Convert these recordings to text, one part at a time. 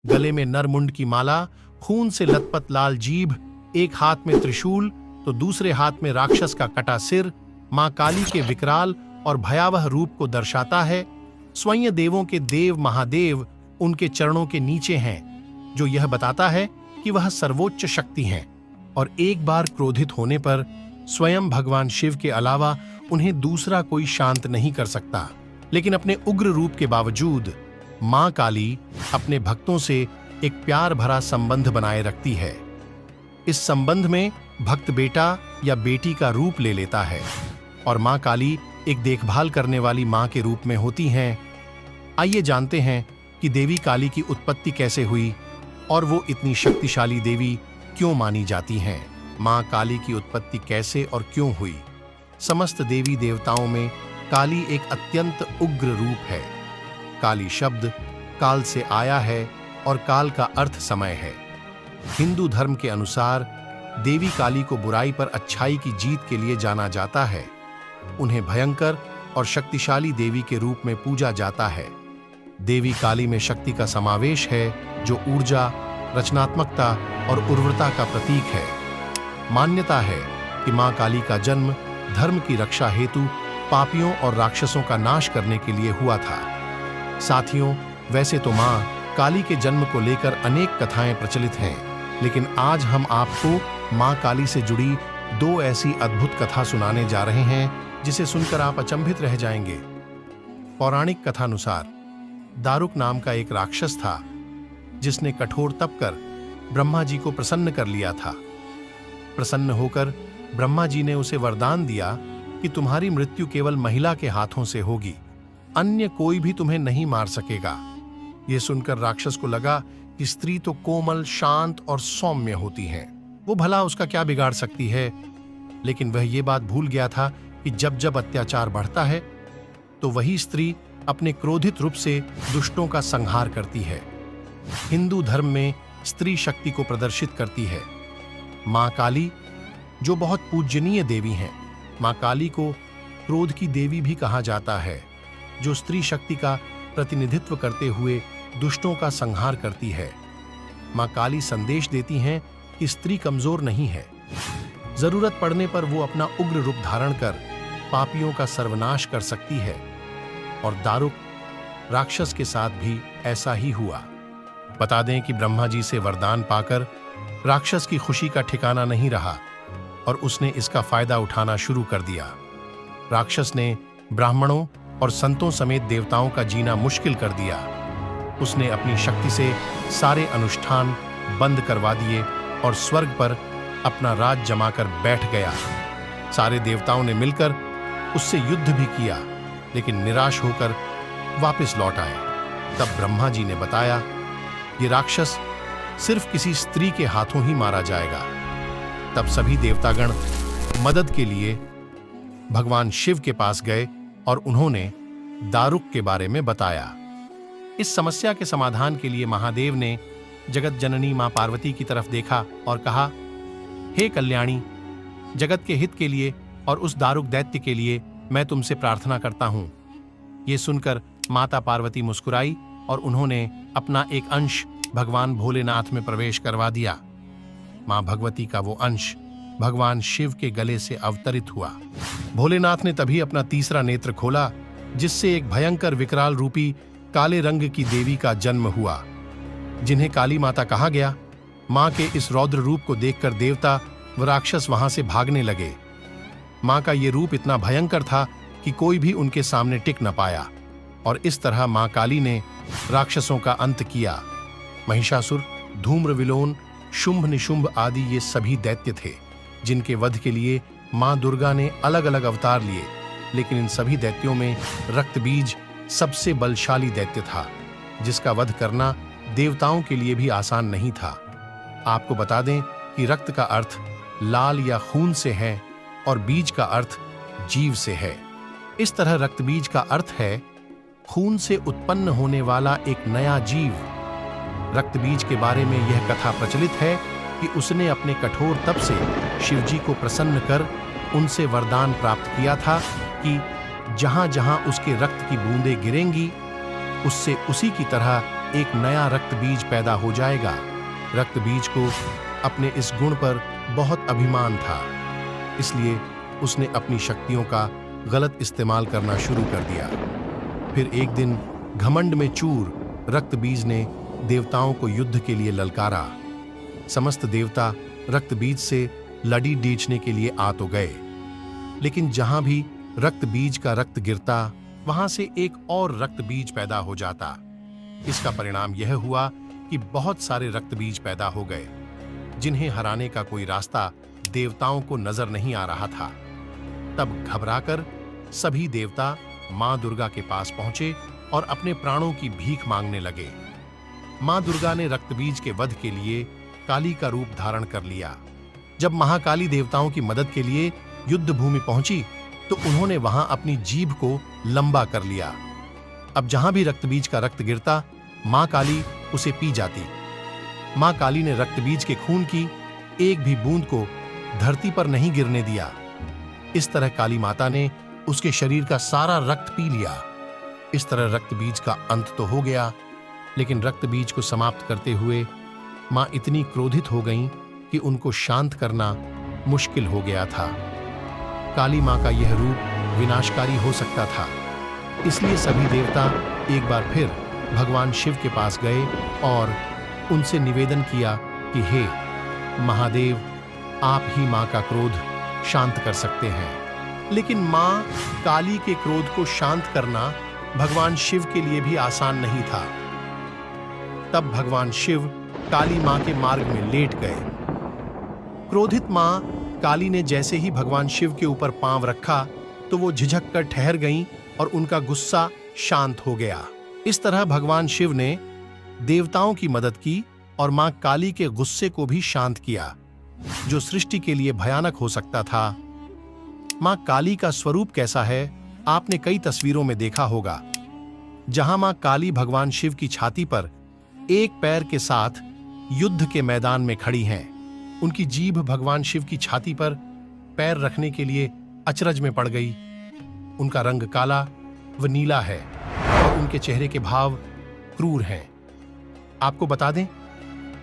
गले में नरमुंड की माला, खून से लथपथ लाल जीभ, एक हाथ में त्रिशूल तो दूसरे हाथ में राक्षस का कटा सिर मां काली के विकराल और भयावह रूप को दर्शाता है। स्वयं देवों के देव महादेव उनके चरणों के नीचे हैं, जो यह बताता है कि वह सर्वोच्च शक्ति हैं और एक बार क्रोधित होने पर स्वयं भगवान शिव के अलावा उन्हें दूसरा कोई शांत नहीं कर सकता। लेकिन अपने उग्र रूप के बावजूद मां काली अपने भक्तों से एक प्यार भरा संबंध बनाए रखती है। इस संबंध में भक्त बेटा या बेटी का रूप ले लेता है और मां काली एक देखभाल करने वाली मां के रूप में होती हैं। आइए जानते हैं कि देवी काली की उत्पत्ति कैसे हुई और वो इतनी शक्तिशाली देवी क्यों मानी जाती हैं। मां काली की उत्पत्ति कैसे और क्यों हुई। समस्त देवी देवताओं में काली एक अत्यंत उग्र रूप है। काली शब्द काल से आया है और काल का अर्थ समय है। हिंदू धर्म के अनुसार देवी काली को बुराई पर अच्छाई की जीत के लिए जाना जाता है। उन्हें भयंकर और शक्तिशाली देवी के रूप में पूजा जाता है। देवी काली में शक्ति का समावेश है, जो ऊर्जा, रचनात्मकता और उर्वरता का प्रतीक है। मान्यता है कि मां काली का जन्म धर्म की रक्षा हेतु पापियों और राक्षसों का नाश करने के लिए हुआ था। साथियों, वैसे तो मां काली के जन्म को लेकर अनेक कथाएं प्रचलित हैं, लेकिन आज हम आपको मां काली से जुड़ी दो ऐसी अद्भुत कथा सुनाने जा रहे हैं जिसे सुनकर आप अचंभित रह जाएंगे। पौराणिक कथानुसार दारुक नाम का एक राक्षस था, जिसने कठोर तप कर ब्रह्मा जी को प्रसन्न कर लिया था। प्रसन्न होकर ब्रह्मा जी ने उसे वरदान दिया कि तुम्हारी मृत्यु केवल महिला के हाथों से होगी, अन्य कोई भी तुम्हें नहीं मार सकेगा। यह सुनकर राक्षस को लगा कि स्त्री तो कोमल, शांत और सौम्य होती हैं, वो भला उसका क्या बिगाड़ सकती है। लेकिन वह ये बात भूल गया था कि जब जब अत्याचार बढ़ता है तो वही स्त्री अपने क्रोधित रूप से दुष्टों का संहार करती है। हिंदू धर्म में स्त्री शक्ति को प्रदर्शित करती है। मां काली, जो बहुत पूजनीय देवी हैं, मां काली को क्रोध की देवी भी कहा जाता है, जो स्त्री शक्ति का प्रतिनिधित्व करते हुए दुष्टों का संहार करती है। मां काली संदेश देती हैं कि स्त्री कमजोर नहीं है। जरूरत पड़ने पर वो अपना उग्र रूप धारण कर पापियों का सर्वनाश कर सकती है। और दारुक राक्षस के साथ भी ऐसा ही हुआ। बता दें कि ब्रह्मा जी से वरदान पाकर राक्षस की खुशी का ठिकाना नहीं रहा और उसने इसका फायदा उठाना शुरू कर दिया। राक्षस ने ब्राह्मणों और संतों समेत देवताओं का जीना मुश्किल कर दिया। उसने अपनी शक्ति से सारे अनुष्ठान बंद करवा दिए और स्वर्ग पर अपना राज जमाकर बैठ गया। सारे देवताओं ने मिलकर उससे युद्ध भी किया, लेकिन निराश होकर वापस लौट आए। तब ब्रह्मा जी ने बताया, ये राक्षस सिर्फ किसी स्त्री के हाथों ही मारा जाएगा। तब सभी देवतागण मदद के लिए भगवान शिव के पास गए और उन्होंने दारुक के बारे में बताया। इस समस्या के समाधान के लिए महादेव ने जगत जननी मां पार्वती की तरफ देखा और कहा, हे कल्याणी, जगत के हित के लिए और उस दारुक दैत्य के लिए मैं तुमसे प्रार्थना करता हूं। ये सुनकर माता पार्वती मुस्कुराई और उन्होंने अपना एक अंश भगवान भोलेनाथ में प्रवेश करवा दिया। मां भगवती का वो अंश भगवान शिव के गले से अवतरित हुआ। भोलेनाथ ने तभी अपना तीसरा नेत्र खोला, जिससे एक भयंकर विकराल रूपी काले रंग की देवी का जन्म हुआ, जिन्हें काली माता कहा गया। मां के इस रौद्र रूप को देखकर देवता व राक्षस वहां से भागने लगे। मां का ये रूप इतना भयंकर था कि कोई भी उनके सामने टिक न पाया और इस तरह मां काली ने राक्षसों का अंत किया। महिषासुर, धूम्रविलोन, शुंभ निशुंभ आदि ये सभी दैत्य थे, जिनके वध के लिए मां दुर्गा ने अलग अलग अवतार लिए। लेकिन इन सभी दैत्यों में रक्तबीज सबसे बलशाली दैत्य था, जिसका वध करना देवताओं के लिए भी आसान नहीं था। आपको बता दें कि रक्त का अर्थ लाल या खून से है और बीज का अर्थ जीव से है। इस तरह रक्तबीज का अर्थ है खून से उत्पन्न होने वाला एक नया जीव। रक्तबीज के बारे में यह कथा प्रचलित है कि उसने अपने कठोर तप से शिवजी को प्रसन्न कर उनसे वरदान प्राप्त किया था कि जहां जहां उसके रक्त की बूंदें गिरेंगी, उससे उसी की तरह एक नया रक्त बीज पैदा हो जाएगा। रक्त बीज को अपने इस गुण पर बहुत अभिमान था, इसलिए उसने अपनी शक्तियों का गलत इस्तेमाल करना शुरू कर दिया। फिर एक दिन घमंड में चूर रक्त बीज ने देवताओं को युद्ध के लिए ललकारा। समस्त देवता रक्त बीज से लड़ी डींचने के लिए आ तो गए, लेकिन जहां भी रक्त बीज का रक्त गिरता वहां से एक और रक्त बीज पैदा हो जाता। इसका परिणाम यह हुआ कि बहुत सारे रक्त बीज पैदा हो गए, जिन्हें हराने का कोई रास्ता देवताओं को नजर नहीं आ रहा था। तब घबराकर सभी देवता मां दुर्गा के पास पहुंचे और अपने प्राणों की भीख मांगने लगे। मां दुर्गा ने रक्त बीज के वध के लिए काली का रूप धारण कर लिया। जब महाकाली देवताओं की मदद के लिए युद्ध भूमि पहुंची तो उन्होंने वहां अपनी जीभ को लंबा कर लिया। अब जहां भी रक्त बीज का रक्त गिरता, मां काली उसे पी जाती। मां काली ने रक्त बीज के खून की एक भी बूंद को धरती पर नहीं गिरने दिया। इस तरह काली माता ने उसके शरीर का सारा रक्त पी लिया। इस तरह रक्त बीज का अंत तो हो गया, लेकिन रक्त बीज को समाप्त करते हुए मां इतनी क्रोधित हो गईं कि उनको शांत करना मुश्किल हो गया था। काली मां का यह रूप विनाशकारी हो सकता था, इसलिए सभी देवता एक बार फिर भगवान शिव के पास गए और उनसे निवेदन किया कि हे महादेव, आप ही मां का क्रोध शांत कर सकते हैं। लेकिन मां काली के क्रोध को शांत करना भगवान शिव के लिए भी आसान नहीं था। तब भगवान शिव काली मां के मार्ग में लेट गए। क्रोधित मां काली ने जैसे ही भगवान शिव के ऊपर पांव रखा तो वो झिझक कर ठहर गईं और उनका गुस्सा शांत हो गया। इस तरह भगवान शिव ने देवताओं की मदद की और मां काली के गुस्से को भी शांत किया, जो सृष्टि के लिए भयानक हो सकता था। मां काली का स्वरूप कैसा है, आपने कई तस्वीरों में देखा होगा, जहां मां काली भगवान शिव की छाती पर एक पैर के साथ युद्ध के मैदान में खड़ी हैं। उनकी जीभ भगवान शिव की छाती पर पैर रखने के लिए अचरज में पड़ गई। उनका रंग काला व नीला है और उनके चेहरे के भाव क्रूर हैं। आपको बता दें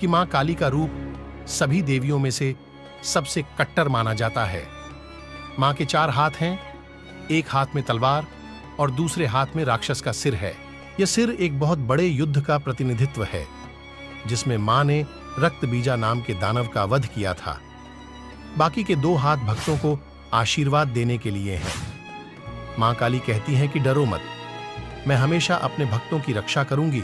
कि मां काली का रूप सभी देवियों में से सबसे कट्टर माना जाता है। मां के 4 हाथ हैं, एक हाथ में तलवार और दूसरे हाथ में राक्षस का सिर है। यह सिर एक बहुत बड़े युद्ध का प्रतिनिधित्व है, जिसमें मां ने रक्त बीजा नाम के दानव का वध किया था। बाकी के 2 हाथ भक्तों को आशीर्वाद देने के लिए हैं। मां काली कहती हैं कि डरो मत, मैं हमेशा अपने भक्तों की रक्षा करूंगी।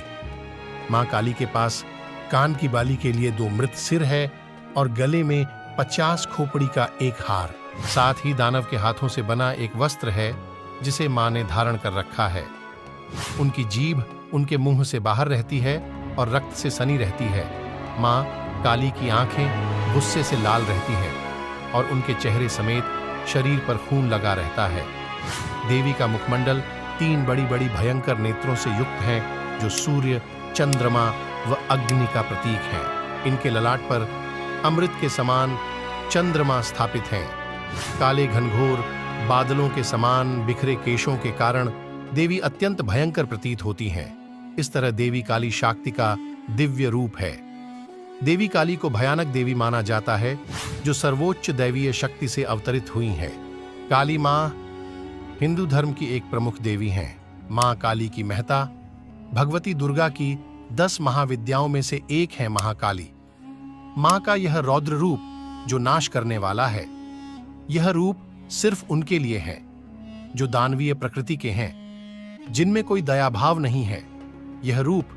मां काली के पास कान की बाली के लिए 2 मृत सिर है और गले में 50 खोपड़ी का एक हार। साथ ही दानव के हाथों से बना एक वस्त्र है, जिसे मां ने धारण कर रखा है। उनकी जीभ उनके मुंह से बाहर रहती है और रक्त से सनी रहती है। मां काली की आंखें गुस्से से लाल रहती हैं और उनके चेहरे समेत शरीर पर खून लगा रहता है। देवी का मुखमंडल 3 बड़ी-बड़ी भयंकर नेत्रों से युक्त है, जो सूर्य, चंद्रमा व अग्नि का प्रतीक है। इनके ललाट पर अमृत के समान चंद्रमा स्थापित हैं। काले घनघोर बादलों के समान बिखरे केशों के कारण देवी अत्यंत भयंकर प्रतीत होती हैं। इस तरह देवी काली शक्ति का दिव्य रूप है। देवी काली को भयानक देवी माना जाता है, जो सर्वोच्च दैवीय शक्ति से अवतरित हुई है। काली मां हिंदू धर्म की एक प्रमुख देवी हैं। मां काली की महता भगवती दुर्गा की 10 महाविद्याओं में से एक है महाकाली। मां का यह रौद्र रूप जो नाश करने वाला है, यह रूप सिर्फ उनके लिए है जो दानवीय प्रकृति के हैं, जिनमें कोई दया भाव नहीं है। यह रूप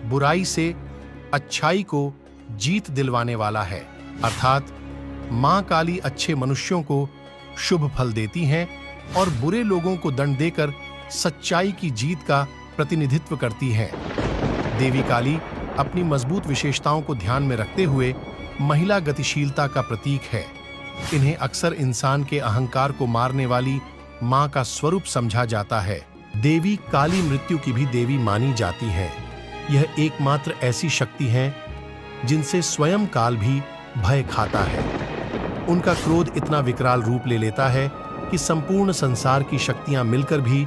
बुराई से अच्छाई को जीत दिलवाने वाला है, अर्थात मां काली अच्छे मनुष्यों को शुभ फल देती हैं और बुरे लोगों को दंड देकर सच्चाई की जीत का प्रतिनिधित्व करती है। देवी काली अपनी मजबूत विशेषताओं को ध्यान में रखते हुए महिला गतिशीलता का प्रतीक है। इन्हें अक्सर इंसान के अहंकार को मारने वाली मां का स्वरूप समझा जाता है। देवी काली मृत्यु की भी देवी मानी जाती है। यह एकमात्र ऐसी शक्ति है जिनसे स्वयं काल भी भय खाता है। उनका क्रोध इतना विकराल रूप ले लेता है कि संपूर्ण संसार की शक्तियां मिलकर भी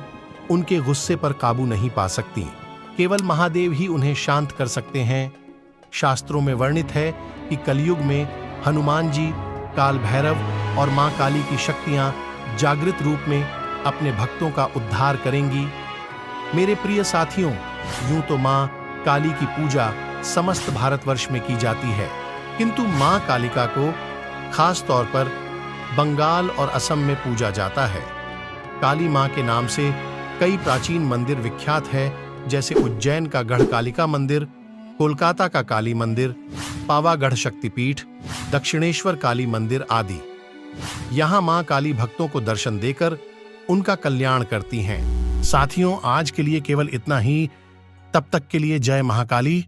उनके गुस्से पर काबू नहीं पा सकती। केवल महादेव ही उन्हें शांत कर सकते हैं। शास्त्रों में वर्णित है कि कलयुग में हनुमान जी, काल भैरव और मां काली की शक्तियां जागृत रूप में अपने भक्तों का उद्धार करेंगी। मेरे प्रिय साथियों, यूं तो मां काली की पूजा समस्त भारतवर्ष में की जाती है, किंतु मां कालिका को खास तौर पर बंगाल और असम में पूजा जाता है। काली मां के नाम से कई प्राचीन मंदिर विख्यात है, जैसे उज्जैन का गढ़ कालिका मंदिर, कोलकाता का काली मंदिर, पावागढ़ शक्तिपीठ, दक्षिणेश्वर काली मंदिर आदि। यहाँ मां काली भक्तों को दर्शन देकर उनका कल्याण करती हैं। साथियों, आज के लिए केवल इतना ही। तब तक के लिए जय महाकाली।